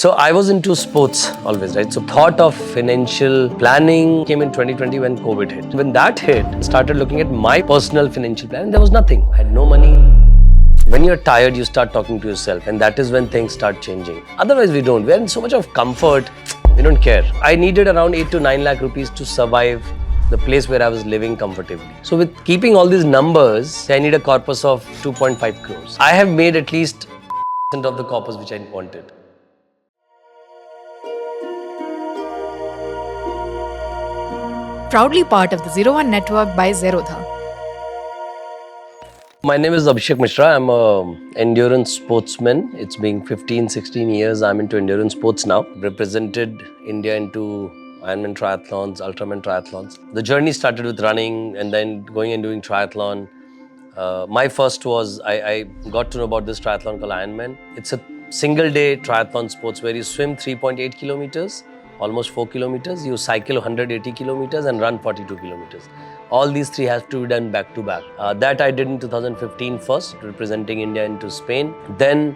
So I was into sports always, right? So thought of financial planning came in 2020 when COVID hit. When that hit, I started looking at my personal financial plan. There was nothing. I had no money. When you're tired, you start talking to yourself, and that is when things start changing. Otherwise, we don't. We're in so much of comfort, we don't care. I needed around 8 to 9 lakh rupees to survive the place where I was living comfortably. So with keeping all these numbers, I need a corpus of 2.5 crores. I have made at least of the corpus which I wanted. Proudly part of the 01 network by Zerodha. My name is Abhishek Mishra. I'm an endurance sportsman. It's been 15, 16 years I'm into endurance sports now. Represented India into Ironman triathlons, Ultraman triathlons. The journey started with running and then going and doing triathlon. My first was, I got to know about this triathlon called Ironman. It's a single day triathlon sports where you swim 3.8 kilometers, almost 4 kilometers. You cycle 180 kilometers and run 42 kilometers. All these three have to be done back to back. That I did in 2015 first, representing India into Spain. Then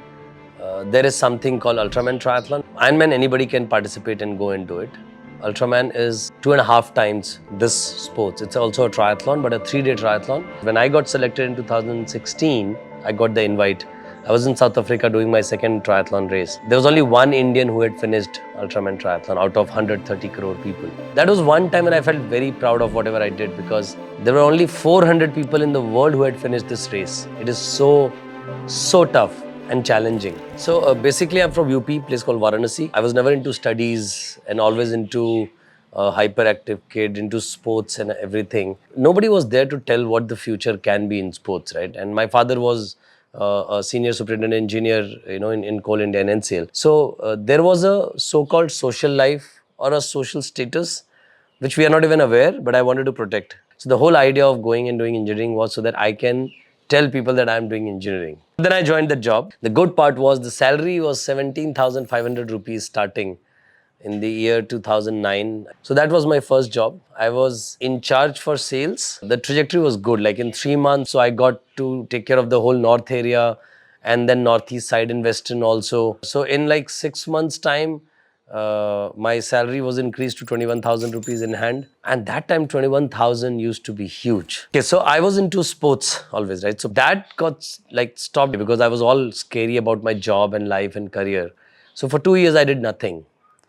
there is something called Ultraman triathlon. Ironman, anybody can participate and go and do it. Ultraman is 2.5 times this sports. It's also a triathlon, but a 3-day triathlon. When I got selected in 2016, I got the invite. I was in South Africa doing my second triathlon race. There was only one Indian who had finished Ultraman triathlon out of 130 crore people. That was one time when I felt very proud of whatever I did, because there were only 400 people in the world who had finished this race. It is so tough and challenging. So basically I'm from UP, place called Varanasi. I was never into studies and always into hyperactive kid, into sports and everything. Nobody was there to tell what the future can be in sports, right? And my father was a senior superintendent engineer, in Coal India and NCL. So there was a so-called social life or a social status which we are not even aware, but I wanted to protect. So the whole idea of going and doing engineering was so that I can tell people that I'm doing engineering. Then I joined the job. The good part was the salary was 17,500 rupees starting in the year 2009. So that was my first job. I was in charge for sales. The trajectory was good. Like in 3 months, so I got to take care of the whole north area and then northeast side and western also. So in like 6 months time, my salary was increased to 21,000 rupees in hand. And that time 21,000 used to be huge. Okay, so I was into sports always, right? So that got like stopped because I was all scary about my job and life and career. So for 2 years I did nothing.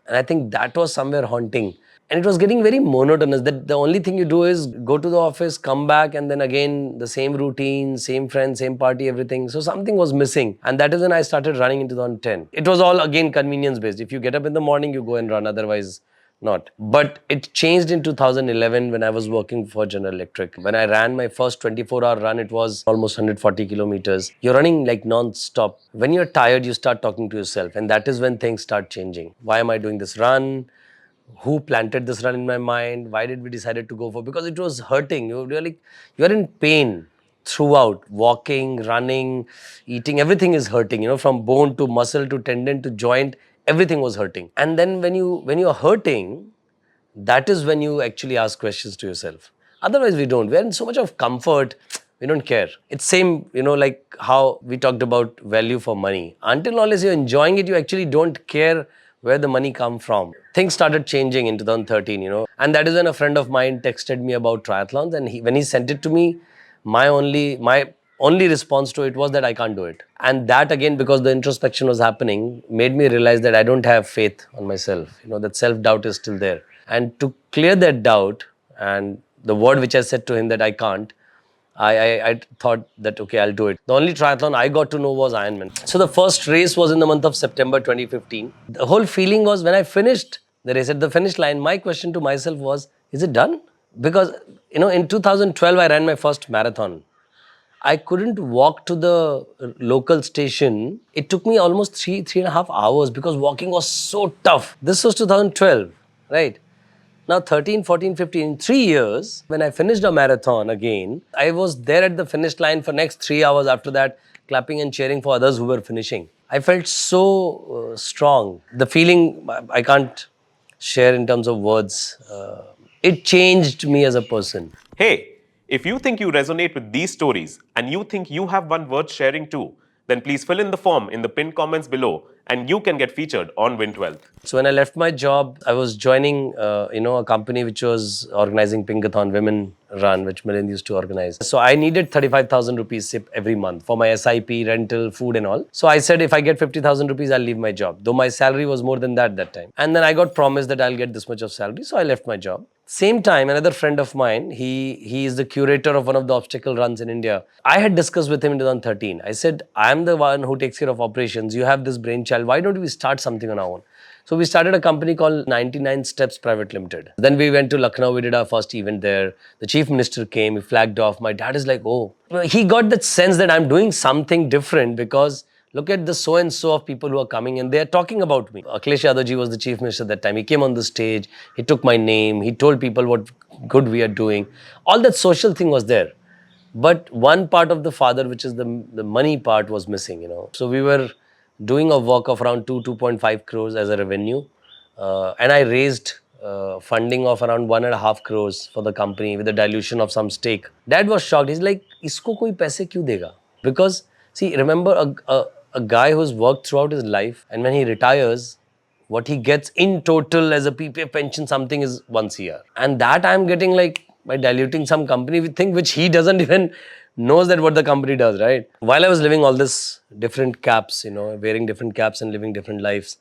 And I think that was somewhere haunting. And it was getting very monotonous that the only thing you do is go to the office, come back, and then again the same routine, same friends, same party, everything. So something was missing. And that is when I started running in 2010. It was all again convenience based. If you get up in the morning, you go and run, otherwise not. But it changed in 2011 when I was working for General Electric. When I ran my first 24-hour run, it was almost 140 kilometers. You're running like non-stop. When you're tired, you start talking to yourself. And that is when things start changing. Why am I doing this run? Who planted this run in my mind? Why did we decided to go for? Because it was hurting. You're in pain throughout. Walking, running, eating, everything is hurting. From bone to muscle to tendon to joint, everything was hurting. And then when you're hurting, that is when you actually ask questions to yourself. Otherwise, we don't. We're in so much of comfort, we don't care. It's same, like how we talked about value for money. Until unless you're enjoying it, you actually don't care where the money come from. Things started changing in 2013, and that is when a friend of mine texted me about triathlons, and when he sent it to me, my only response to it was that I can't do it. And that again, because the introspection was happening, made me realize that I don't have faith on myself. That self-doubt is still there. And to clear that doubt, and the word which I said to him that I can't, I thought that, okay, I'll do it. The only triathlon I got to know was Ironman. So the first race was in the month of September 2015. The whole feeling was when I finished the race at the finish line, my question to myself was, is it done? Because, in 2012, I ran my first marathon. I couldn't walk to the local station. It took me almost 3.5 hours because walking was so tough. This was 2012, right? Now 13, 14, 15, 3 years, when I finished a marathon again, I was there at the finish line for next 3 hours after that, clapping and cheering for others who were finishing. I felt so strong. The feeling I can't share in terms of words. It changed me as a person. Hey, if you think you resonate with these stories and you think you have one worth sharing too, then please fill in the form in the pinned comments below and you can get featured on Win 12th. So when I left my job, I was joining, a company which was organizing Pinkathon Women Run, which Milind used to organize. So I needed 35,000 rupees SIP every month for my SIP, rental, food and all. So I said, if I get 50,000 rupees, I'll leave my job. Though my salary was more than that time. And then I got promised that I'll get this much of salary. So I left my job. Same time, another friend of mine, he is the curator of one of the obstacle runs in India. I had discussed with him in 2013. I said, I'm the one who takes care of operations. You have this brainchild. Why don't we start something on our own? So we started a company called 99 Steps Private Limited. Then we went to Lucknow. We did our first event there. The chief minister came. He flagged off. My dad is like, oh. He got that sense that I'm doing something different because look at the so-and-so of people who are coming and they are talking about me. Akhilesh Yadavji was the chief minister at that time. He came on the stage. He took my name. He told people what good we are doing. All that social thing was there. But one part of the father, which is the money part, was missing, So we were doing a work of around 2.5 crores as a revenue. And I raised funding of around 1.5 crores for the company with a dilution of some stake. Dad was shocked. He's like, isko koi paise kyun dega? Because, see, remember a guy who's worked throughout his life and when he retires, what he gets in total as a PPF pension, something is once a year. And that I'm getting like by diluting some company with thing which he doesn't even knows that what the company does, right? While I was living all this different caps, wearing different caps and living different lives,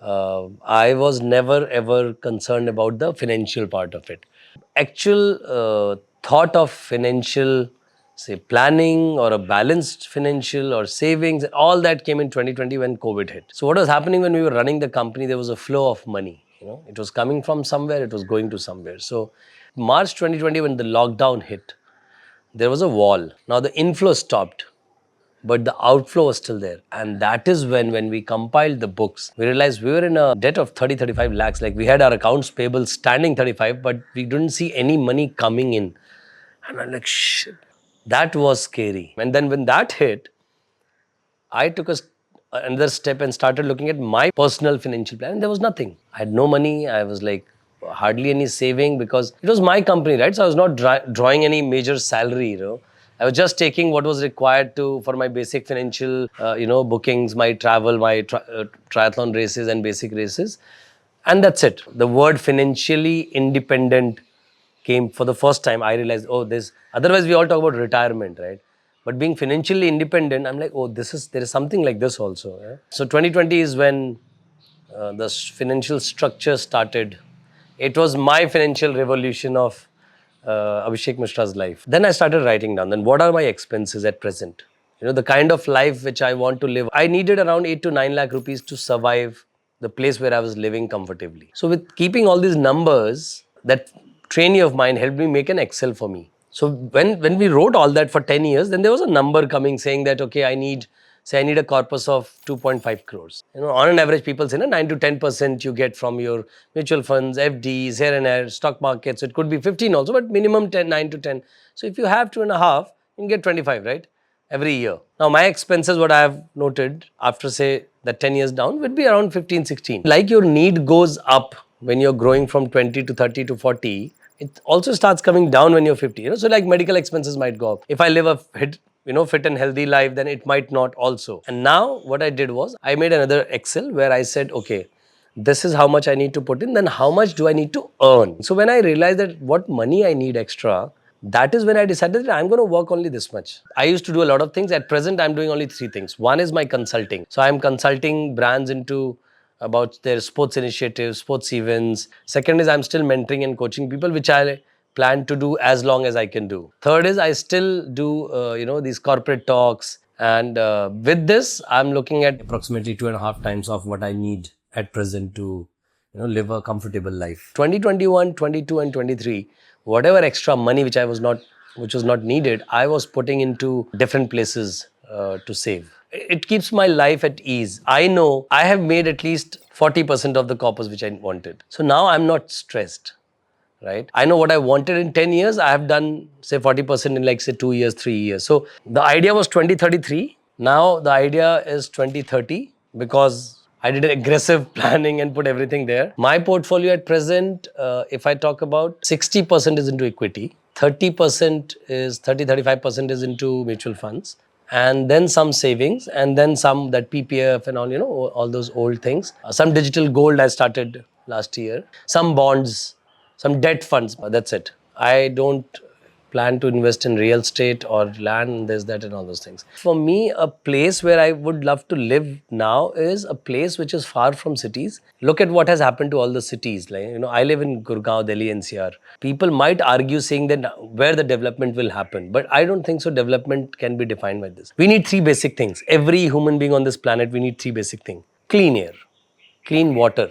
I was never ever concerned about the financial part of it. Actual thought of financial, say, planning or a balanced financial or savings, all that came in 2020 when COVID hit. So what was happening when we were running the company, there was a flow of money. It was coming from somewhere, it was going to somewhere. So March 2020, when the lockdown hit, there was a wall. Now the inflow stopped, but the outflow was still there. And that is when we compiled the books, we realized we were in a debt of 35 lakhs. Like we had our accounts payable standing 35, but we didn't see any money coming in. And I'm like, shit, that was scary. And then when that hit, I took another step and started looking at my personal financial plan. And there was nothing. I had no money. I was like, hardly any saving because it was my company, right? So I was not drawing any major salary, I was just taking what was required for my basic financial, bookings, my travel, my triathlon races and basic races. And that's it. The word financially independent came for the first time. I realized, oh, otherwise we all talk about retirement, right? But being financially independent, I'm like, oh, there is something like this also. Yeah? So 2020 is when the financial structure started. It was my financial revolution of Abhishek Mishra's life. Then I started writing down, then what are my expenses at present? The kind of life which I want to live. I needed around 8 to 9 lakh rupees to survive the place where I was living comfortably. So with keeping all these numbers, that trainee of mine helped me make an Excel for me. So when we wrote all that for 10 years, then there was a number coming saying that, okay, I need a corpus of 2.5 crores. On an average, people say 9 to 10% you get from your mutual funds, FDs, here and there, stock markets. So it could be 15 also, but minimum 9 to 10. So if you have 2.5, you can get 25, right? Every year. Now my expenses, what I have noted after say that 10 years down would be around 15, 16. Like your need goes up when you're growing from 20 to 30 to 40, it also starts coming down when you're 50. So like medical expenses might go up. If I live a fit and healthy life, then it might not also. And now what I did was I made another Excel where I said, okay, this is how much I need to put in, then how much do I need to earn? So when I realized that what money I need extra, that is when I decided that I'm going to work only this much. I used to do a lot of things. At present, I'm doing only 3 things. One is my consulting. So I'm consulting brands into about their sports initiatives, sports events. Second is I'm still mentoring and coaching people, which I plan to do as long as I can do. Third is I still do, these corporate talks. And with this, I'm looking at approximately 2.5 times of what I need at present to live a comfortable life. 2021, 22 and 23, whatever extra money which was not needed, I was putting into different places to save. It keeps my life at ease. I know I have made at least 40% of the corpus which I wanted. So now I'm not stressed, right? I know what I wanted in 10 years. I have done say 40% in like say 2 years, 3 years. So the idea was 2033. Now the idea is 2030 because I did an aggressive planning and put everything there. My portfolio at present, if I talk about 60% is into equity, 35% is into mutual funds, and then some savings, and then some that PPF and all, all those old things. Some digital gold I started last year, some bonds, some debt funds, but that's it. I don't plan to invest in real estate or land, this, that, and all those things. For me, a place where I would love to live now is a place which is far from cities. Look at what has happened to all the cities. Like, I live in Gurgaon, Delhi, NCR. People might argue saying that where the development will happen, but I don't think so. Development can be defined by this. We need three basic things. Every human being on this planet, we need three basic things: clean air, clean water,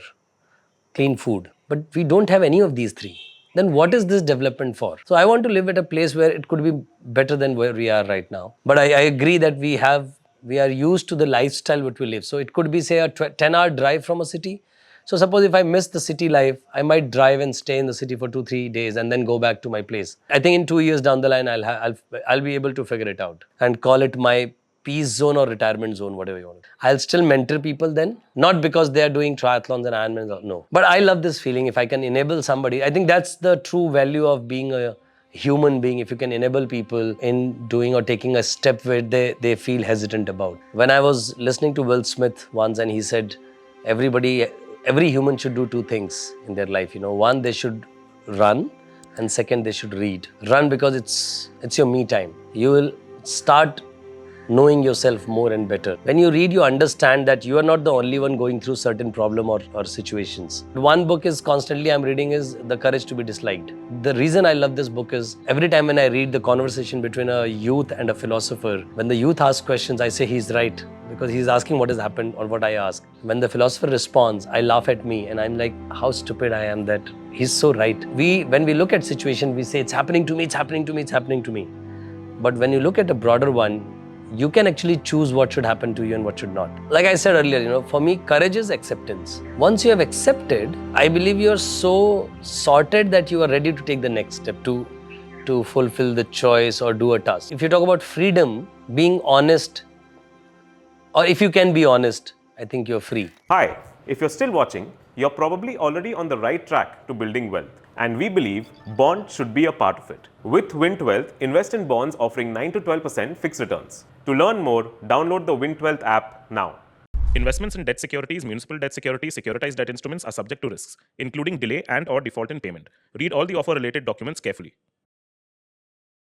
clean food. But we don't have any of these three. Then what is this development for? So I want to live at a place where it could be better than where we are right now. But I agree that we are used to the lifestyle which we live. So it could be, say, a 10-hour drive from a city. So suppose if I miss the city life, I might drive and stay in the city for 2-3 days and then go back to my place. I think in 2 years down the line, I'll be able to figure it out and call it my peace zone or retirement zone, whatever you want. I'll still mentor people then, not because they are doing triathlons and Ironmans, no. But I love this feeling. If I can enable somebody, I think that's the true value of being a human being. If you can enable people in doing or taking a step where they feel hesitant about. When I was listening to Will Smith once, and he said, every human should do two things in their life. One, they should run, and second, they should read. Run because it's your me time. You will start knowing yourself more and better. When you read, you understand that you are not the only one going through certain problem or situations. One book is constantly I'm reading is The Courage to be Disliked. The reason I love this book is every time when I read the conversation between a youth and a philosopher, when the youth asks questions, I say he's right, because he's asking what has happened or what I ask. When the philosopher responds, I laugh at me and I'm like, how stupid I am that he's so right. When we look at situation, we say it's happening to me, it's happening to me, it's happening to me. But when you look at a broader one, you can actually choose what should happen to you and what should not. Like I said earlier, for me, courage is acceptance. Once you have accepted, I believe you are so sorted that you are ready to take the next step to fulfill the choice or do a task. If you talk about freedom, being honest, or if you can be honest, I think you're free. Hi, if you're still watching, you're probably already on the right track to building wealth. And we believe bonds should be a part of it. With Wint12, invest in bonds offering 9 to 12% fixed returns. To learn more, download the Wint12 app now. Investments in debt securities, municipal debt securities, securitized debt instruments are subject to risks, including delay and/or default in payment. Read all the offer-related documents carefully.